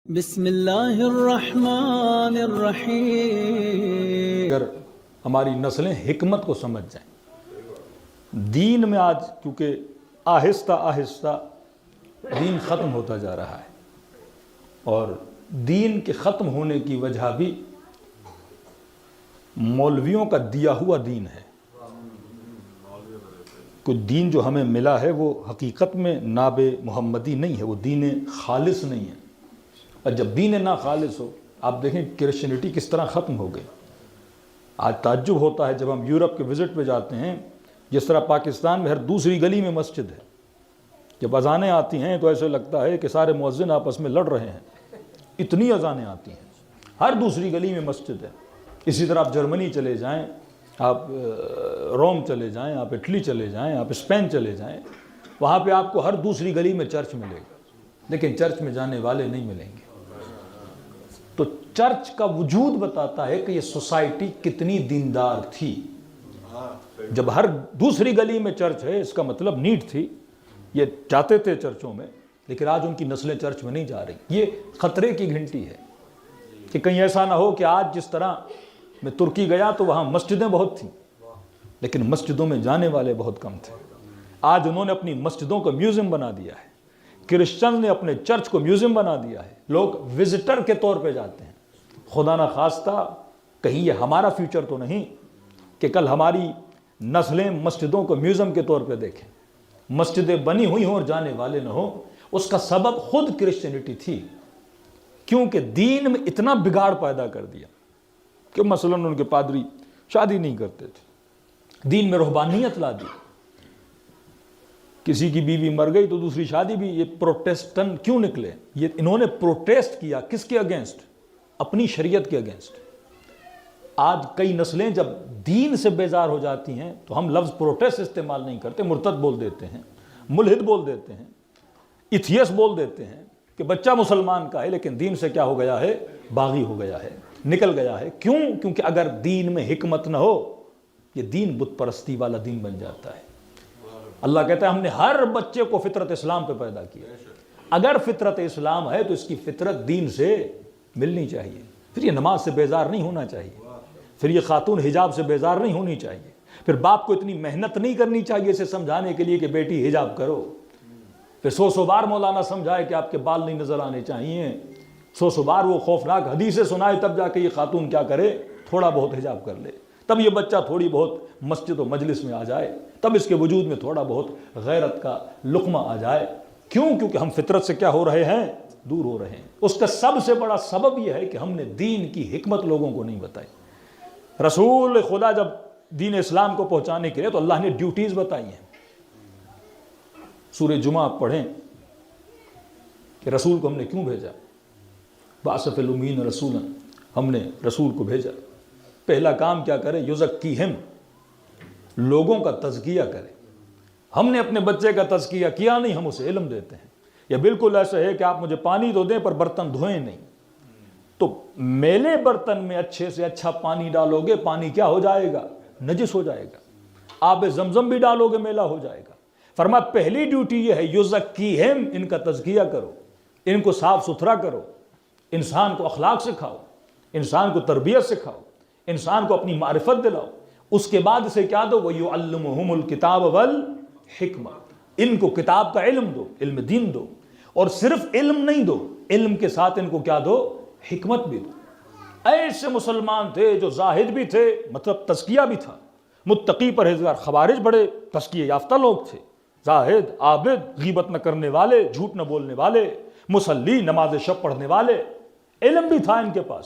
بسم اللہ الرحمن الرحیم۔ اگر ہماری نسلیں حکمت کو سمجھ جائیں، دین میں آج کیونکہ آہستہ آہستہ دین ختم ہوتا جا رہا ہے، اور دین کے ختم ہونے کی وجہ بھی مولویوں کا دیا ہوا دین ہے۔ کوئی دین جو ہمیں ملا ہے وہ حقیقت میں ناب محمدی نہیں ہے، وہ دین خالص نہیں ہے۔ اور جب دین نہ خالص ہو، آپ دیکھیں کرسچینٹی کس طرح ختم ہو گئی۔ آج تعجب ہوتا ہے جب ہم یورپ کے وزٹ پہ جاتے ہیں، جس طرح پاکستان میں ہر دوسری گلی میں مسجد ہے، جب اذانیں آتی ہیں تو ایسے لگتا ہے کہ سارے مؤذن آپس میں لڑ رہے ہیں، اتنی اذانیں آتی ہیں، ہر دوسری گلی میں مسجد ہے۔ اسی طرح آپ جرمنی چلے جائیں، آپ روم چلے جائیں، آپ اٹلی چلے جائیں، آپ اسپین چلے جائیں، وہاں پہ آپ کو ہر دوسری گلی میں چرچ ملے گا، لیکن چرچ میں جانے والے نہیں ملیں گے۔ تو چرچ کا وجود بتاتا ہے کہ یہ سوسائٹی کتنی دیندار تھی۔ جب ہر دوسری گلی میں چرچ ہے، اس کا مطلب نیڈ تھی، یہ جاتے تھے چرچوں میں، لیکن آج ان کی نسلیں چرچ میں نہیں جا رہی۔ یہ خطرے کی گھنٹی ہے کہ کہیں ایسا نہ ہو کہ آج جس طرح میں ترکی گیا تو وہاں مسجدیں بہت تھیں، لیکن مسجدوں میں جانے والے بہت کم تھے۔ آج انہوں نے اپنی مسجدوں کو میوزیم بنا دیا ہے، کرسچن نے اپنے چرچ کو میوزیم بنا دیا ہے، لوگ وزٹر کے طور پہ جاتے ہیں۔ خدا نہ خواستہ کہیں یہ ہمارا فیوچر تو نہیں کہ کل ہماری نسلیں مسجدوں کو میوزیم کے طور پہ دیکھیں، مسجدیں بنی ہوئی ہوں اور جانے والے نہ ہوں۔ اس کا سبب خود کرسچینٹی تھی، کیونکہ دین میں اتنا بگاڑ پیدا کر دیا کہ مثلا ان کے پادری شادی نہیں کرتے تھے، دین میں رہبانیت لا دی، کسی کی بیوی مر گئی تو دوسری شادی بھی۔ یہ پروٹیسٹن کیوں نکلے؟ یہ انہوں نے پروٹیسٹ کیا کس کے اگینسٹ؟ اپنی شریعت کے اگینسٹ۔ آج کئی نسلیں جب دین سے بیزار ہو جاتی ہیں تو ہم لفظ پروٹیسٹ استعمال نہیں کرتے، مرتد بول دیتے ہیں، ملحد بول دیتے ہیں، ایتھیس بول دیتے ہیں کہ بچہ مسلمان کا ہے لیکن دین سے کیا ہو گیا ہے؟ باغی ہو گیا ہے، نکل گیا ہے۔ کیوں؟ کیونکہ اگر دین میں حکمت نہ ہو، یہ دین بت پرستی والا دین بن جاتا ہے۔ اللہ کہتا ہے ہم نے ہر بچے کو فطرت اسلام پہ پیدا کیا۔ اگر فطرت اسلام ہے تو اس کی فطرت دین سے ملنی چاہیے، پھر یہ نماز سے بیزار نہیں ہونا چاہیے، پھر یہ خاتون حجاب سے بیزار نہیں ہونی چاہیے، پھر باپ کو اتنی محنت نہیں کرنی چاہیے اسے سمجھانے کے لیے کہ بیٹی حجاب کرو، پھر سو بار مولانا سمجھائے کہ آپ کے بال نہیں نظر آنے چاہیے، سو بار وہ خوفناک حدیثیں سنائے تب جا کے یہ خاتون کیا کرے؟ تھوڑا بہت حجاب کر لے، تب یہ بچہ تھوڑی بہت مسجد و مجلس میں آ جائے، تب اس کے وجود میں تھوڑا بہت غیرت کا لقمہ آ جائے۔ کیوں؟ کیونکہ ہم فطرت سے کیا ہو رہے ہیں؟ دور ہو رہے ہیں۔ اس کا سب سے بڑا سبب یہ ہے کہ ہم نے دین کی حکمت لوگوں کو نہیں بتائی۔ رسول خدا جب دین اسلام کو پہنچانے کے لیے تو اللہ نے ڈیوٹیز بتائی ہیں۔ سورہ جمعہ آپ پڑھیں کہ رسول کو ہم نے کیوں بھیجا؟ بعث فی الامین رسولا، ہم نے رسول کو بھیجا، پہلا کام کیا کرے؟ یزکیہم، لوگوں کا تزکیہ کرے۔ ہم نے اپنے بچے کا تزکیہ کیا نہیں، ہم اسے علم دیتے ہیں۔ یہ بالکل ایسا ہے کہ آپ مجھے پانی تو دیں پر برتن دھوئیں نہیں۔ تو میلے برتن میں اچھے سے اچھا پانی ڈالو گے، پانی کیا ہو جائے گا؟ نجس ہو جائے گا۔ آب زمزم بھی ڈالو گے، میلا ہو جائے گا۔ فرمایا پہلی ڈیوٹی یہ ہے یزکیہم، ان کا تزکیہ کرو، ان کو صاف ستھرا کرو، انسان کو اخلاق سکھاؤ، انسان کو تربیت سکھاؤ، انسان کو اپنی معرفت دلاؤ۔ اس کے بعد اسے کیا دو؟ وَيُعَلِّمُهُمُ الْكِتَابَ وَالْحِكْمَةَ، ان کو کتاب کا علم دو، علم دین دو، اور صرف علم نہیں دو، علم کے ساتھ ان کو کیا دو؟ حکمت بھی دو۔ ایسے مسلمان تھے جو زاہد بھی تھے، مطلب تزکیہ بھی تھا، متقی پرہیزگار۔ خوارج بڑے تزکیہ یافتہ لوگ تھے، زاہد، عابد، غیبت نہ کرنے والے، جھوٹ نہ بولنے والے، مصلی، نماز شب پڑھنے والے، علم بھی تھا ان کے پاس،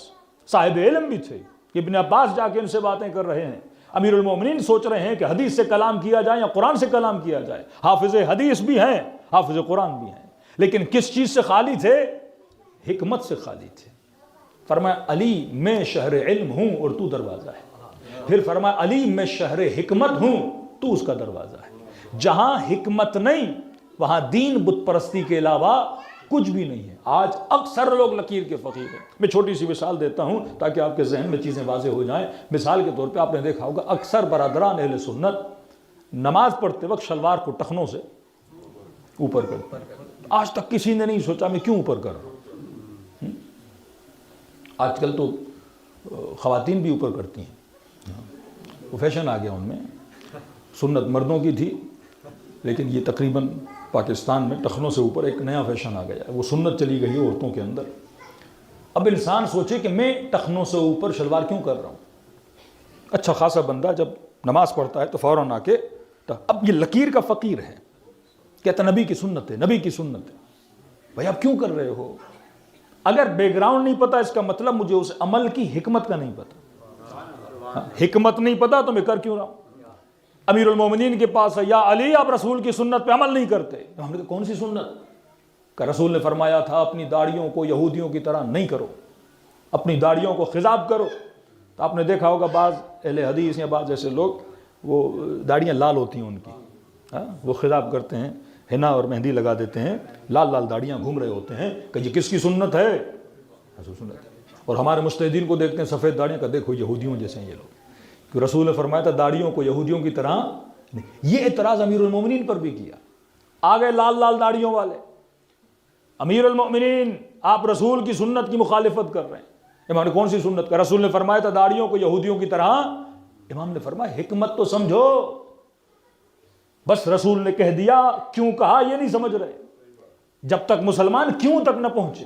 صاحب علم بھی تھے۔ ابن عباس جا کے ان سے باتیں کر رہے ہیں، امیر المومنین سوچ رہے ہیں کہ حدیث سے کلام کیا جائے یا قرآن سے کلام کیا جائے۔ حافظ حدیث بھی ہیں، حافظ قرآن بھی ہیں، لیکن کس چیز سے خالی تھے؟ حکمت سے خالی تھے۔ فرمایا علی میں شہر علم ہوں اور تو دروازہ ہے۔ پھر فرمایا علی میں شہر حکمت ہوں، تو اس کا دروازہ ہے۔ جہاں حکمت نہیں وہاں دین بت پرستی کے علاوہ کچھ بھی نہیں ہے۔ آج اکثر لوگ لکیر کے فقیر ہیں۔ میں چھوٹی سی مثال دیتا ہوں تاکہ آپ کے ذہن میں چیزیں واضح ہو جائیں۔ مثال کے طور پہ آپ نے دیکھا ہوگا اکثر برادران اہل سنت نماز پڑھتے وقت شلوار کو ٹخنوں سے اوپر کرتے ہیں۔ آج تک کسی نے نہیں سوچا میں کیوں اوپر کر رہا ہوں، آج کل تو خواتین بھی اوپر کرتی ہیں، وہ فیشن آ گیا ان میں، سنت مردوں کی تھی لیکن یہ تقریباً پاکستان میں ٹخنوں سے اوپر ایک نیا فیشن آ گیا، وہ سنت چلی گئی ہے عورتوں کے اندر۔ اب انسان سوچے کہ میں ٹخنوں سے اوپر شلوار کیوں کر رہا ہوں؟ اچھا خاصا بندہ جب نماز پڑھتا ہے تو فوراً آ کے، اب یہ لکیر کا فقیر ہے، کہتا نبی کی سنت ہے، نبی کی سنت ہے۔ بھائی آپ کیوں کر رہے ہو؟ اگر بیک گراؤنڈ نہیں پتا اس کا مطلب مجھے اس عمل کی حکمت کا نہیں پتا۔ حکمت نہیں پتا تو میں کر کیوں رہا ہوں؟ امیر المومنین کے پاس ہے، یا علی آپ رسول کی سنت پہ عمل نہیں کرتے۔ ہم نے کہا کون سی سنت؟ کہ رسول نے فرمایا تھا اپنی داڑھیوں کو یہودیوں کی طرح نہیں کرو، اپنی داڑھیوں کو خضاب کرو۔ تو آپ نے دیکھا ہوگا بعض اہل حدیث یا بعض ایسے لوگ وہ داڑھیاں لال ہوتی ہیں ان کی، وہ خضاب کرتے ہیں، ہنا اور مہندی لگا دیتے ہیں، لال لال داڑھیاں گھوم رہے ہوتے ہیں کہ یہ کس کی سنت ہے؟ رسول سنت ہے۔ اور ہمارے مجتہدین کو دیکھتے ہیں سفید داڑھیاں کا، دیکھو یہودیوں جیسے ہیں یہ لوگ، کہ رسول نے فرمایا تھا داڑھیوں کو یہودیوں کی طرح نہیں۔ یہ اعتراض امیر المومنین پر بھی کیا، آگے لال لال داڑھیوں والے، امیر المومنین آپ رسول کی سنت کی مخالفت کر رہے ہیں۔ امام نے کون سی سنت کا؟ رسول نے فرمایا تھا داڑھیوں کو یہودیوں کی طرح۔ امام نے فرمایا حکمت تو سمجھو، بس رسول نے کہہ دیا، کیوں کہا یہ نہیں سمجھ رہے، جب تک مسلمان کیوں تک نہ پہنچے۔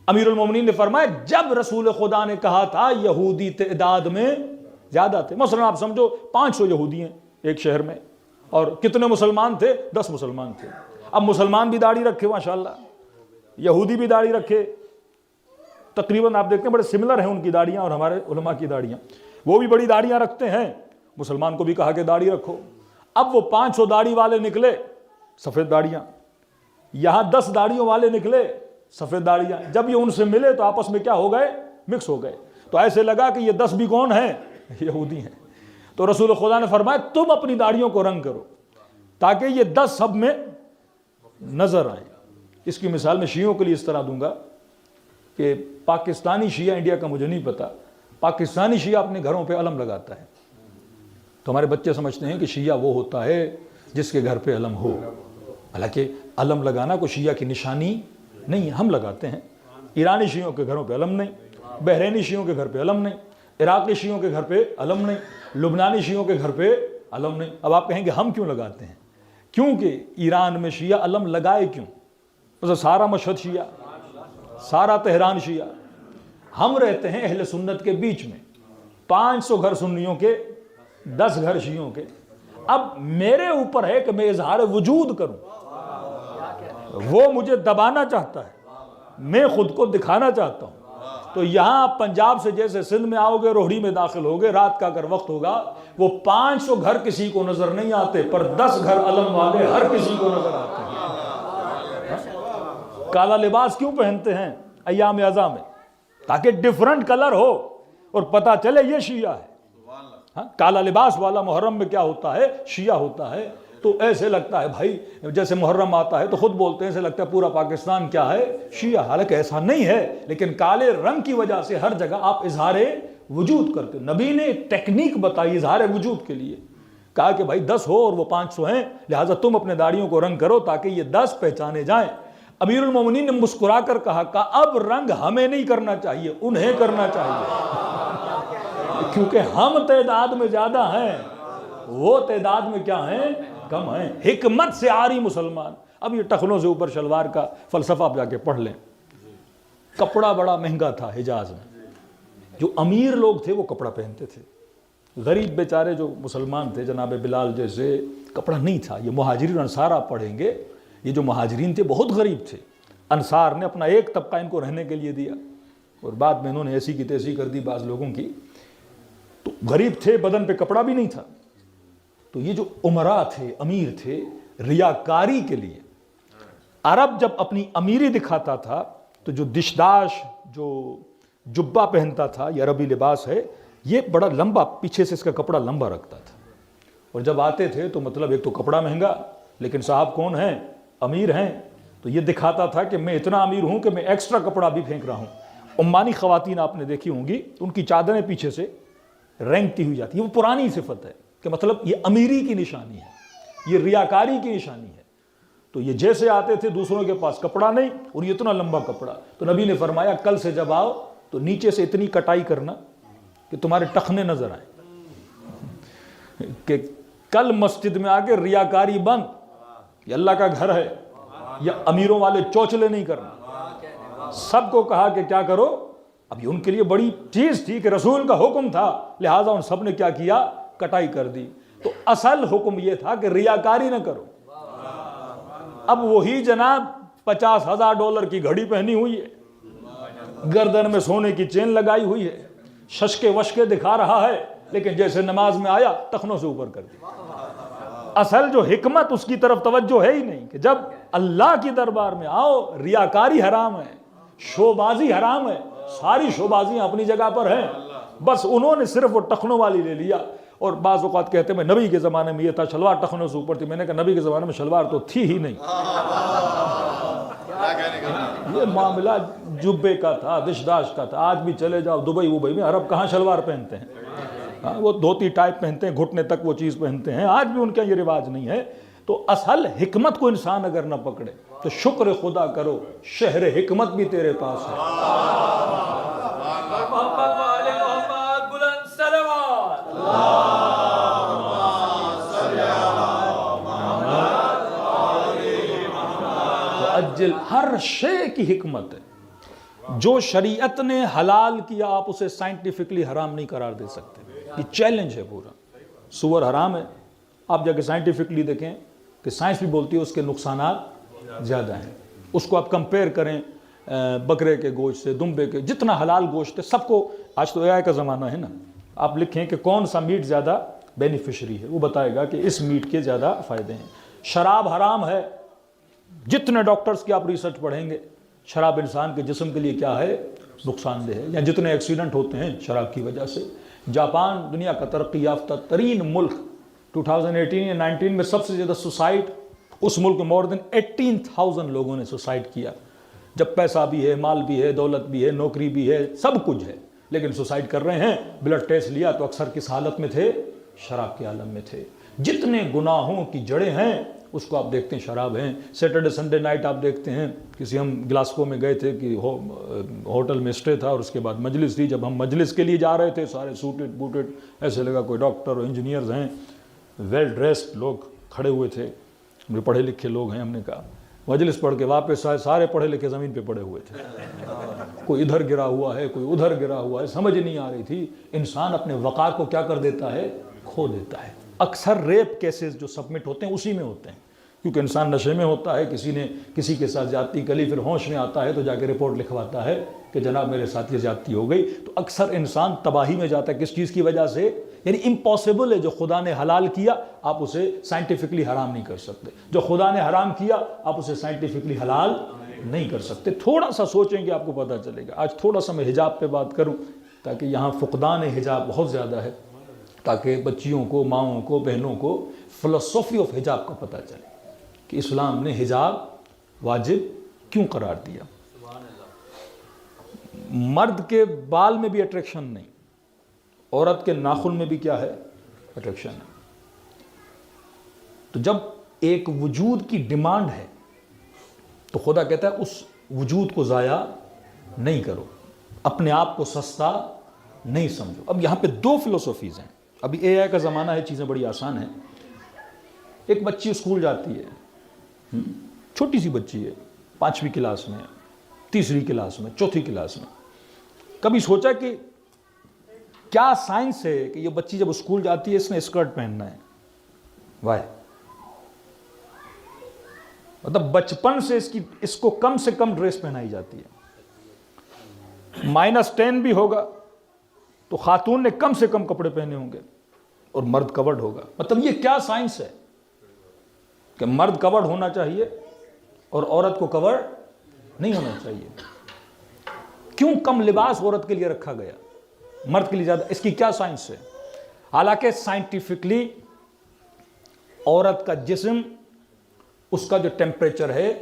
امیر المومنین نے فرمایا جب رسول خدا نے کہا تھا یہودی تعداد میں زیادہ تھے، مثلا آپ سمجھو 500 یہودی ہیں ایک شہر میں، اور کتنے مسلمان تھے؟ 10 مسلمان تھے۔ اب مسلمان بھی داڑھی رکھے ماشاءاللہ، یہودی بھی داڑھی رکھے، تقریباً آپ دیکھتے ہیں بڑے سملر ہیں ان کی داڑیاں اور ہمارے علماء کی داڑیاں، وہ بھی بڑی داڑیاں رکھتے ہیں، مسلمان کو بھی کہا کہ داڑھی رکھو۔ اب وہ 500 داڑھی والے نکلے سفید داڑیاں، یہاں 10 داڑھیوں والے نکلے سفید داڑیاں، جب یہ ان سے ملے تو آپس میں کیا ہو گئے؟ مکس ہو گئے، تو ایسے لگا کہ یہ 10 بھی کون ہیں؟ یہودی ہیں۔ تو رسول خدا نے فرمایا تم اپنی داڑھیوں کو رنگ کرو تاکہ یہ 10 سب میں نظر آئیں۔ اس کی مثال میں شیعوں کے لیے اس طرح دوں گا کہ پاکستانی شیعہ، انڈیا کا مجھے نہیں پتا، پاکستانی شیعہ اپنے گھروں پہ علم لگاتا ہے، تو ہمارے بچے سمجھتے ہیں کہ شیعہ وہ ہوتا ہے جس کے گھر پہ علم ہو، حالانکہ علم لگانا کوئی شیعہ کی نشانی نہیں ہے، ہم لگاتے ہیں۔ ایرانی شیعوں کے گھروں پہ علم نہیں، بحرینی شیعوں کے گھر پہ علم نہیں، عراقی شیعوں کے گھر پہ علم نہیں، لبنانی شیعوں کے گھر پہ علم نہیں۔ اب آپ کہیں گے ہم کیوں لگاتے ہیں؟ کیونکہ ایران میں شیعہ علم لگائے کیوں؟ مثلا سارا مشہد شیعہ، سارا تہران شیعہ، ہم رہتے ہیں اہل سنت کے بیچ میں، 500 گھر سنیوں کے، 10 گھر شیعوں کے۔ اب میرے اوپر ہے کہ میں اظہار وجود کروں، وہ مجھے دبانا چاہتا ہے، میں خود کو دکھانا چاہتا ہوں۔ تو یہاں پنجاب سے جیسے سندھ میں آؤ گے، روہڑی میں داخل ہوگے، رات کا اگر وقت ہوگا، وہ 500 گھر کسی کو نظر نہیں آتے، پر 10 گھر علم والے ہر کسی کو نظر آتے ہیں۔ کالا لباس کیوں پہنتے ہیں ایام ازاں میں؟ تاکہ ڈیفرنٹ کلر ہو اور پتہ چلے یہ شیعہ ہے۔ کالا لباس والا محرم میں کیا ہوتا ہے؟ شیعہ ہوتا ہے۔ تو ایسے لگتا ہے بھائی جیسے محرم آتا ہے تو خود بولتے ہیں ایسے لگتا ہے پورا پاکستان کیا ہے؟ شیعہ، حالانکہ ایسا نہیں ہے، لیکن کالے رنگ کی وجہ سے ہر جگہ آپ اظہار وجود کرتے۔ نبی نے ایک ٹیکنیک بتائی اظہار وجود کے لیے، کہا کہ بھائی 10 ہو اور وہ 500 ہیں، لہٰذا تم اپنے داڑھیوں کو رنگ کرو تاکہ یہ 10 پہچانے جائیں۔ امیر المومنین نے مسکرا کر کہا اب رنگ ہمیں نہیں کرنا چاہیے، انہیں کرنا چاہیے، کیونکہ ہم تعداد میں زیادہ ہیں، وہ تعداد میں کیا ہیں؟ کم ہیں۔ حکمت سے آری مسلمان۔ اب یہ ٹخنوں سے اوپر شلوار کا فلسفہ آپ جا کے پڑھ لیں۔ کپڑا بڑا مہنگا تھا حجاز میں، جو امیر لوگ تھے وہ کپڑا پہنتے تھے، غریب بیچارے جو مسلمان تھے جناب بلال جیسے کپڑا نہیں تھا۔ یہ مہاجرین انصار آپ پڑھیں گے، یہ جو مہاجرین تھے بہت غریب تھے، انصار نے اپنا ایک طبقہ ان کو رہنے کے لیے دیا، اور بعد میں انہوں نے ایسی کی تیسی کر دی بعض لوگوں کی۔ تو غریب تھے، بدن پہ کپڑا بھی نہیں تھا۔ تو یہ جو امراء تھے، امیر تھے، ریاکاری کے لیے عرب جب اپنی امیری دکھاتا تھا تو جو دشداش، جو جبہ پہنتا تھا، یہ عربی لباس ہے، یہ بڑا لمبا، پیچھے سے اس کا کپڑا لمبا رکھتا تھا، اور جب آتے تھے تو مطلب ایک تو کپڑا مہنگا، لیکن صاحب کون ہیں؟ امیر ہیں، تو یہ دکھاتا تھا کہ میں اتنا امیر ہوں کہ میں ایکسٹرا کپڑا بھی پھینک رہا ہوں۔ عمانی خواتین آپ نے دیکھی ہوں گی، ان کی چادریں پیچھے سے رینگتی ہوئی جاتی ہے، وہ پرانی صفت ہے کہ مطلب یہ امیری کی نشانی ہے، یہ ریاکاری کی نشانی ہے۔ تو یہ جیسے آتے تھے دوسروں کے پاس کپڑا نہیں، اور یہ اتنا لمبا کپڑا، تو نبی نے فرمایا کل سے جب آؤ تو نیچے سے اتنی کٹائی کرنا کہ تمہارے ٹخنے نظر آئیں، کہ کل مسجد میں آگے ریاکاری بند، یہ اللہ کا گھر ہے، یہ امیروں والے چوچلے نہیں کرنا۔ سب کو کہا کہ کیا کرو، اب یہ ان کے لیے بڑی چیز تھی کہ رسول کا حکم تھا، لہٰذا ان سب نے کیا کیا، کٹائی کر دی۔ تو اصل حکم یہ تھا کہ ریاکاری نہ کرو۔ اب وہی جناب $50,000 کی گھڑی پہنی ہوئی ہے، گردن میں سونے کی چین لگائی ہوئی ہے، ششکے وشکے دکھا رہا ہے، لیکن جیسے نماز میں آیا ٹخنوں سے اوپر کر دی۔ اصل جو حکمت اس کی طرف توجہ ہے ہی نہیں، کہ جب اللہ کی دربار میں آؤ ریاکاری حرام ہے، شوبازی حرام ہے، ساری شوبازیاں اپنی جگہ پر ہیں، بس انہوں نے صرف وہ ٹخنوں والی لے لیا۔ اور بعض اوقات کہتے ہیں میں نبی کے زمانے میں یہ تھا، شلوار ٹخنوں سے اوپر تھی۔ میں نے کہا نبی کے زمانے میں شلوار تو تھی ہی نہیں، یہ معاملہ جبے کا تھا، دشداش کا تھا۔ آج بھی چلے جاؤ دبئی وبئی میں، عرب کہاں شلوار پہنتے ہیں، وہ دھوتی ٹائپ پہنتے ہیں، گھٹنے تک وہ چیز پہنتے ہیں، آج بھی ان کا یہ رواج نہیں ہے۔ تو اصل حکمت کو انسان اگر نہ پکڑے تو شکر خدا کرو، شہر حکمت بھی تیرے پاس ہے۔ ہر شے کی حکمت ہے، جو شریعت نے حلال کیا آپ اسے سائنٹیفکلی حرام نہیں قرار دے سکتے، یہ چیلنج ہے پورا۔ سور حرام ہے، آپ جا کے سائنٹیفکلی دیکھیں کہ سائنس بھی بولتی ہے اس کے نقصانات زیادہ ہیں۔ اس کو آپ کمپیئر کریں بکرے کے گوشت سے، دمبے کے، جتنا حلال گوشت ہے سب کو، آج تو AI کا زمانہ ہے نا، آپ لکھیں کہ کون سا میٹ زیادہ بینیفیشری ہے، وہ بتائے گا کہ اس میٹ کے زیادہ فائدے ہیں۔ شراب حرام ہے، جتنے ڈاکٹرز کی آپ ریسرچ پڑھیں گے، شراب انسان کے جسم کے لیے کیا ہے، نقصان دہ ہے۔ یا جتنے ایکسیڈنٹ ہوتے ہیں شراب کی وجہ سے، جاپان دنیا کا ترقی یافتہ ترین ملک، 2018 یا 19 میں سب سے زیادہ سوسائڈ اس ملک میں more than 18,000 لوگوں نے سوسائڈ کیا۔ جب پیسہ بھی ہے، مال بھی ہے، دولت بھی ہے، نوکری بھی ہے، سب کچھ ہے، لیکن سوسائڈ کر رہے ہیں۔ بلڈ ٹیسٹ لیا تو اکثر کس حالت میں تھے، شراب کے عالم میں تھے۔ جتنے گناہوں کی جڑیں ہیں اس کو آپ دیکھتے ہیں شراب ہیں۔ سیٹرڈے سنڈے نائٹ آپ دیکھتے ہیں، کسی ہم گلاسکو میں گئے تھے کہ ہوٹل میں اسٹے تھا، اور اس کے بعد مجلس تھی۔ جب ہم مجلس کے لیے جا رہے تھے، سارے سوٹڈ بوٹڈ، ایسے لگا کوئی ڈاکٹر اور انجینئرز ہیں، ویل ڈریسڈ لوگ کھڑے ہوئے تھے، پڑھے لکھے لوگ ہیں۔ ہم نے کہا مجلس پڑھ کے واپس آئے، سارے پڑھے لکھے زمین پہ پڑے ہوئے تھے، کوئی ادھر گرا ہوا ہے، کوئی ادھر گرا ہوا ہے، سمجھ نہیں آ رہی تھی۔ انسان اپنے وقار کو کیا کر دیتا ہے، کھو دیتا ہے۔ اکثر ریپ کیسز جو سبمٹ ہوتے ہیں اسی میں ہوتے ہیں، کیونکہ انسان نشے میں ہوتا ہے، کسی نے کسی کے ساتھ زیادتی کر لی، پھر ہوش میں آتا ہے تو جا کے رپورٹ لکھواتا ہے کہ جناب میرے ساتھ یہ زیادتی ہو گئی۔ تو اکثر انسان تباہی میں جاتا ہے، کس چیز کی وجہ سے، یعنی امپاسبل ہے، جو خدا نے حلال کیا آپ اسے سائنٹیفکلی حرام نہیں کر سکتے، جو خدا نے حرام کیا آپ اسے سائنٹیفکلی حلال نہیں کر سکتے۔ تھوڑا سا سوچیں گے آپ کو پتہ چلے گا۔ آج تھوڑا سا میں حجاب پہ بات کروں، تاکہ یہاں فقدان حجاب بہت زیادہ ہے، تاکہ بچیوں کو، ماؤں کو، بہنوں کو فلسفی آف حجاب کا پتہ چلے کہ اسلام نے حجاب واجب کیوں قرار دیا۔ مرد کے بال میں بھی اٹریکشن نہیں، عورت کے ناخن میں بھی کیا ہے، اٹریکشن ہے۔ تو جب ایک وجود کی ڈیمانڈ ہے تو خدا کہتا ہے اس وجود کو ضائع نہیں کرو، اپنے آپ کو سستا نہیں سمجھو۔ اب یہاں پہ دو فلسفیز ہیں۔ ابھی AI کا زمانہ ہے، چیزیں بڑی آسان ہیں۔ ایک بچی اسکول جاتی ہے، چھوٹی سی بچی ہے، 5ویں کلاس میں، 3ری کلاس میں، 4تھی کلاس میں۔ کبھی سوچا کہ کیا سائنس ہے کہ یہ بچی جب اسکول جاتی ہے اس نے اسکرٹ پہننا ہے؟ وائی؟ مطلب بچپن سے اس کو کم سے کم ڈریس پہنائی جاتی ہے۔ -10 بھی ہوگا تو خاتون نے کم سے کم کپڑے پہنے ہوں گے اور مرد کورڈ ہوگا۔ مطلب یہ کیا سائنس ہے کہ مرد کورڈ ہونا چاہیے اور عورت کو کورڈ نہیں ہونا چاہیے؟ کیوں کم لباس عورت کے لیے رکھا گیا، مرد کے لیے زیادہ؟ اس کی کیا سائنس ہے؟ حالانکہ سائنٹیفکلی عورت کا جسم، اس کا جو ٹیمپریچر ہے،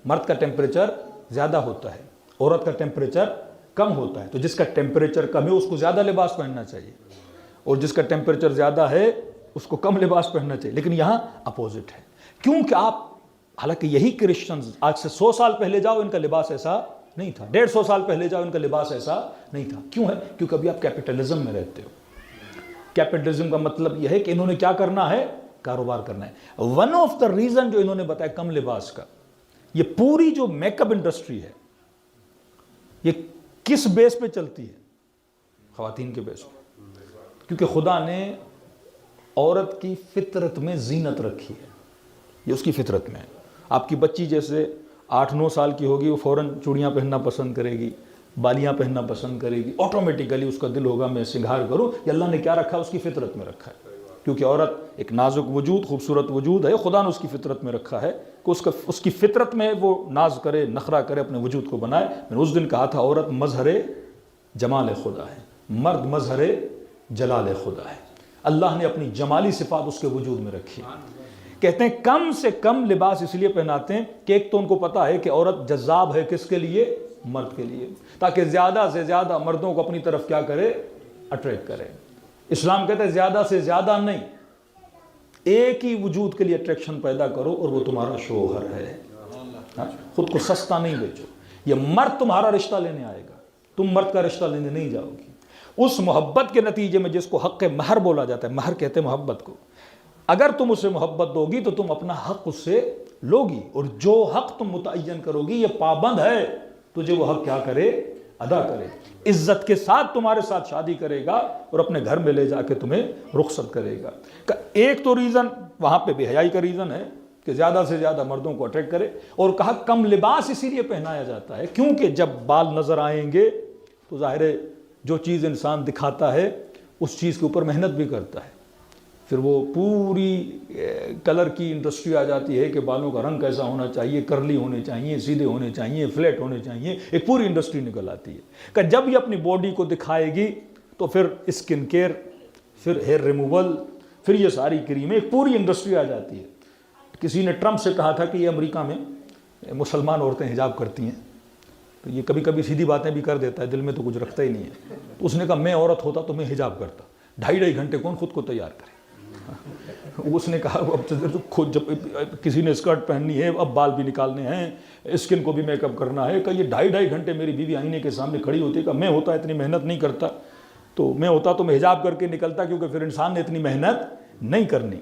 مرد کا ٹیمپریچر زیادہ ہوتا ہے، عورت کا ٹیمپریچر کم ہوتا ہے۔ تو جس کا ٹیمپریچر کم ہے اس کو زیادہ لباس پہننا چاہیے، اور جس کا ٹیمپریچر زیادہ ہے اس کو کم لباس پہننا چاہیے۔ لیکن یہاں اپوزٹ ہے، کیونکہ آپ، حالانکہ یہی کرسچنز آج سے 100 سال پہلے جاؤ ان کا لباس ایسا نہیں تھا. 150 سال پہلے جاؤ ان کا لباس ایسا نہیں تھا. کیوں ہے؟ کیونکہ ابھی آپ کیپٹلزم میں رہتے ہو. کیپٹلزم کا مطلب یہ ہے کہ انہوں نے کیا کرنا ہے؟ کاروبار کرنا ہے. ون آف دا ریزن جو انہوں نے بتایا کم لباس کا, یہ پوری جو میک اپ انڈسٹری ہے یہ کس بیس پہ چلتی ہے؟ خواتین کے بیس پہ. کیونکہ خدا نے عورت کی فطرت میں زینت رکھی ہے, یہ اس کی فطرت میں ہے. آپ کی بچی جیسے 8-9 سال کی ہوگی, وہ فوراً چوڑیاں پہننا پسند کرے گی, بالیاں پہننا پسند کرے گی, آٹومیٹیکلی اس کا دل ہوگا میں سنگھار کروں. یہ اللہ نے کیا رکھا ہے؟ اس کی فطرت میں رکھا ہے. کیونکہ عورت ایک نازک وجود, خوبصورت وجود ہے, خدا نے اس کی فطرت میں رکھا ہے کہ اس کی فطرت میں وہ ناز کرے, نخرہ کرے, اپنے وجود کو بنائے. میں نے اس دن کہا تھا عورت مظہر جمال خدا ہے, مرد مظہر جلال خدا ہے. اللہ نے اپنی جمالی صفات اس کے وجود میں رکھی. کہتے ہیں کم سے کم لباس اس لیے پہناتے ہیں کہ ایک تو ان کو پتا ہے کہ عورت جذاب ہے کس کے لیے؟ مرد کے لیے, تاکہ زیادہ سے زیادہ مردوں کو اپنی طرف کیا کرے؟ اٹریکٹ کرے. اسلام کہتا ہے زیادہ سے زیادہ نہیں, ایک ہی وجود کے لیے اٹریکشن پیدا کرو اور وہ تمہارا شوہر ہے. خود کو سستا نہیں بیچو. یہ مرد تمہارا رشتہ لینے آئے گا, تم مرد کا رشتہ لینے نہیں جاؤ گی. اس محبت کے نتیجے میں جس کو حق مہر بولا جاتا ہے, مہر کہتے ہیں محبت کو, اگر تم اسے محبت دو گی تو تم اپنا حق اس سے لوگی, اور جو حق تم متعین کرو گی یہ پابند ہے تجھے وہ حق کیا کرے؟ ادا کرے. عزت کے ساتھ تمہارے ساتھ شادی کرے گا اور اپنے گھر میں لے جا کے تمہیں رخصت کرے گا. ایک تو ریزن وہاں پہ بے حیائی کا ریزن ہے کہ زیادہ سے زیادہ مردوں کو اٹریکٹ کرے, اور کہا کم لباس اسی لیے پہنایا جاتا ہے کیونکہ جب بال نظر آئیں گے تو ظاہر ہے جو چیز انسان دکھاتا ہے اس چیز کے اوپر محنت بھی کرتا ہے. پھر وہ پوری کلر کی انڈسٹری آ جاتی ہے کہ بالوں کا رنگ کیسا ہونا چاہیے, کرلی ہونے چاہیے, سیدھے ہونے چاہیے, فلیٹ ہونے چاہیے. ایک پوری انڈسٹری نکل آتی ہے کہ جب یہ اپنی باڈی کو دکھائے گی تو پھر اسکن کیئر, پھر ہیئر ریموول, پھر یہ ساری کریمیں, ایک پوری انڈسٹری آ جاتی ہے. کسی نے ٹرمپ سے کہا تھا کہ یہ امریکہ میں مسلمان عورتیں حجاب کرتی ہیں, تو یہ کبھی کبھی سیدھی باتیں بھی کر دیتا ہے, دل میں تو کچھ رکھتا ہی نہیں ہے. تو اس نے کہا میں عورت ہوتا تو میں حجاب کرتا. 2.5 گھنٹے کون خود کو تیار کرے. اس نے کہا اب جب کسی نے اسکرٹ پہننی ہے, اب بال بھی نکالنے ہیں, اسکن کو بھی میک اپ کرنا ہے, کہ یہ 2.5 گھنٹے میری بیوی آئینے کے سامنے کھڑی ہوتی ہے, کہ میں ہوتا اتنی محنت نہیں کرتا, تو میں ہوتا تو میں حجاب کر کے نکلتا, کیونکہ پھر انسان نے اتنی محنت نہیں کرنی.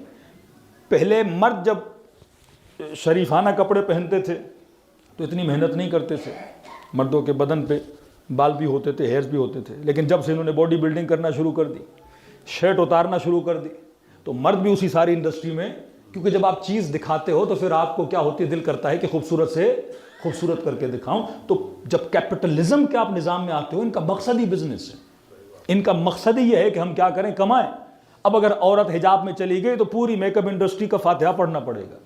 پہلے مرد جب شریفانہ کپڑے پہنتے تھے تو اتنی محنت نہیں کرتے تھے, مردوں کے بدن پہ بال بھی ہوتے تھے, ہیئرز بھی ہوتے تھے. لیکن جب سے انہوں نے باڈی بلڈنگ کرنا شروع کر دی, شرٹ اتارنا شروع کر دی, تو مرد بھی اسی ساری انڈسٹری میں, کیونکہ جب آپ چیز دکھاتے ہو تو پھر آپ کو کیا ہوتی ہے, دل کرتا ہے کہ خوبصورت سے خوبصورت کر کے دکھاؤں. تو جب کیپٹلزم کے آپ نظام میں آتے ہو, ان کا مقصد ہی بزنس ہے, ان کا مقصد ہی یہ ہے کہ ہم کیا کریں, کمائیں. اب اگر عورت حجاب میں چلی گئی تو پوری میک اپ انڈسٹری کا فاتحہ پڑھنا پڑے گا.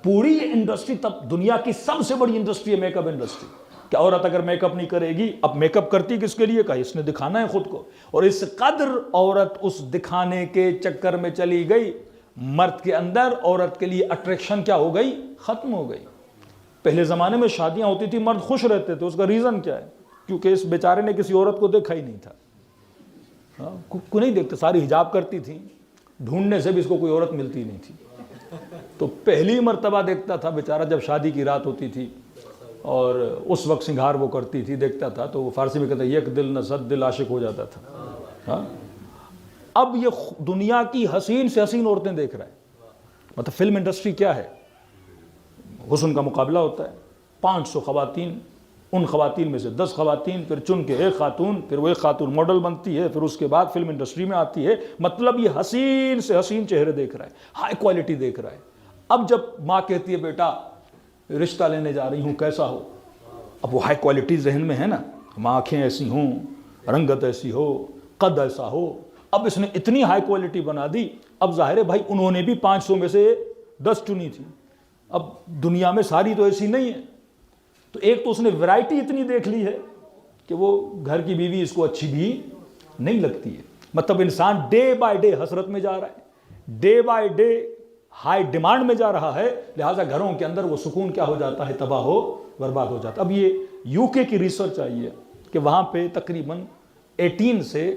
پوری انڈسٹری, تب دنیا کی سب سے بڑی انڈسٹری ہے میک اپ انڈسٹری, کہ عورت اگر میک اپ نہیں کرے گی, اب میک اپ کرتی کس کے لیے, کہا اس نے دکھانا ہے خود کو, اور اس قدر عورت اس دکھانے کے چکر میں چلی گئی, مرد کے اندر عورت کے لیے اٹریکشن کیا ہو گئی, ختم ہو گئی. پہلے زمانے میں شادیاں ہوتی تھی, مرد خوش رہتے تھے. اس کا ریزن کیا ہے؟ کیونکہ اس بیچارے نے کسی عورت کو دیکھا ہی نہیں تھا, کو نہیں دیکھتے, ساری حجاب کرتی تھی, ڈھونڈنے سے بھی اس کو کوئی عورت ملتی نہیں تھی. تو پہلی مرتبہ دیکھتا تھا بیچارہ جب شادی کی رات ہوتی تھی, اور اس وقت سنگھار وہ کرتی تھی, دیکھتا تھا تو وہ فارسی میں کہتا ہے یک دل نہ صد دل عاشق ہو جاتا تھا. اب یہ دنیا کی حسین سے حسین عورتیں دیکھ رہا ہے. مطلب فلم انڈسٹری کیا ہے, حسن کا مقابلہ ہوتا ہے. 500 خواتین, ان خواتین میں سے 10 خواتین, پھر چن کے ایک خاتون, پھر وہ ایک خاتون ماڈل بنتی ہے, پھر اس کے بعد فلم انڈسٹری میں آتی ہے. مطلب یہ حسین سے حسین چہرے دیکھ رہا ہے, ہائی کوالٹی دیکھ رہا ہے. اب جب ماں کہتی ہے بیٹا رشتہ لینے جا رہی ہوں کیسا ہو, اب وہ ہائی کوالٹی ذہن میں ہے نا, ماں آنکھیں ایسی ہوں, رنگت ایسی ہو, قد ایسا ہو. اب اس نے اتنی ہائی کوالٹی بنا دی, اب ظاہر ہے بھائی انہوں نے بھی 500 میں سے 10 چنی تھی. اب دنیا میں ساری تو ایسی نہیں ہے, تو ایک تو اس نے ویرائٹی اتنی دیکھ لی ہے کہ وہ گھر کی بیوی اس کو اچھی بھی نہیں لگتی ہے. مطلب انسان ڈے بائی ڈے حسرت میں جا رہا ہے, day by day high demand میں جا رہا ہے, لہٰذا گھروں کے اندر وہ سکون کیا ہو جاتا ہے, تباہ ہو برباد ہو جاتا. اب یہ UK کی ریسرچ آئی ہے کہ وہاں پہ تقریباً 18 سے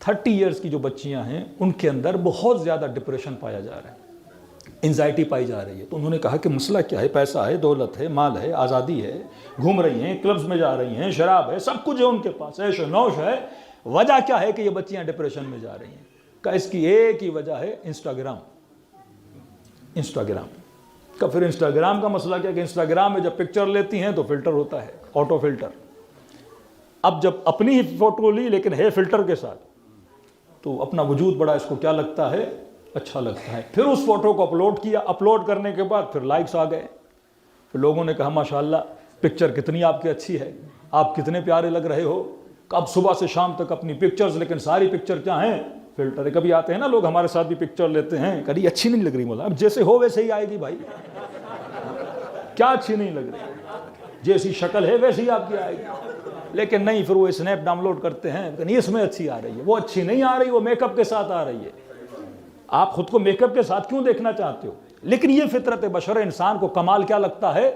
30 ایئرز کی جو بچیاں ہیں ان کے اندر بہت زیادہ ڈپریشن پایا جا رہا ہے. انزائٹی پائی جا رہی ہے. تو انہوں نے کہا کہ مسئلہ کیا ہے؟ پیسہ ہے، دولت ہے، مال ہے، آزادی ہے، گھوم رہی ہیں، کلبز میں جا رہی ہیں، شراب ہے، سب کچھ ہے ان کے پاس، عیش و نوش ہے. وجہ کیا ہے کہ یہ بچیاں ڈپریشن میں جا رہی ہیں؟ کہ اس کی ایک ہی وجہ ہے انسٹاگرام. کہ پھر انسٹاگرام کا مسئلہ کیا کہ انسٹاگرام میں جب پکچر لیتی ہیں تو فلٹر ہوتا ہے، آٹو فلٹر. اب جب اپنی ہی فوٹو لی لیکن ہے فلٹر کے ساتھ، تو اپنا وجود بڑا اس کو کیا لگتا ہے؟ اچھا لگتا ہے. پھر اس فوٹو کو اپلوڈ کیا، اپلوڈ کرنے کے بعد پھر لائکس آ گئے. پھر لوگوں نے کہا ماشاءاللہ پکچر کتنی آپ کی اچھی ہے، آپ کتنے پیارے لگ رہے ہو. اب صبح سے شام تک اپنی پکچرز، لیکن ساری پکچر کیا ہیں؟ فلٹر. کبھی آتے ہیں نا لوگ ہمارے ساتھ بھی پکچر لیتے ہیں، کبھی اچھی نہیں لگ رہی مولا، اب جیسے ہو ویسے ہی آئے گی بھائی. کیا اچھی نہیں لگ رہی؟ جیسی شکل ہے ویسی آپ کی آئے گی. لیکن نہیں، پھر وہ اسنیپ ڈاؤن لوڈ کرتے ہیں کہ نہیں اس میں اچھی آ رہی ہے. وہ اچھی نہیں آ رہی، وہ میک اپ کے ساتھ آ رہی ہے. آپ خود کو میک اپ کے ساتھ کیوں دیکھنا چاہتے ہو؟ لیکن یہ فطرت بشر، انسان کو کمال کیا لگتا ہے؟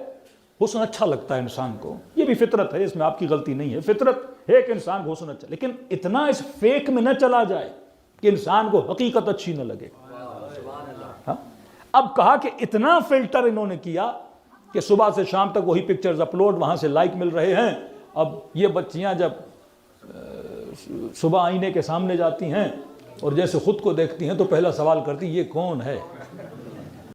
حسن اچھا لگتا ہے انسان کو. یہ بھی فطرت ہے، اس میں آپ کی غلطی نہیں ہے. فطرت ہے کہ انسان کو حسن اچھا، لیکن اتنا اس فیک میں نہ چلا جائے کہ انسان کو حقیقت اچھی نہ لگے. اب کہا کہ اتنا فلٹر انہوں نے کیا کہ صبح سے شام تک وہی پکچرز اپلوڈ، وہاں سے لائک مل رہے ہیں. اب یہ بچیاں جب صبح آئینے کے سامنے جاتی ہیں اور جیسے خود کو دیکھتی ہیں تو پہلا سوال کرتی یہ کون ہے؟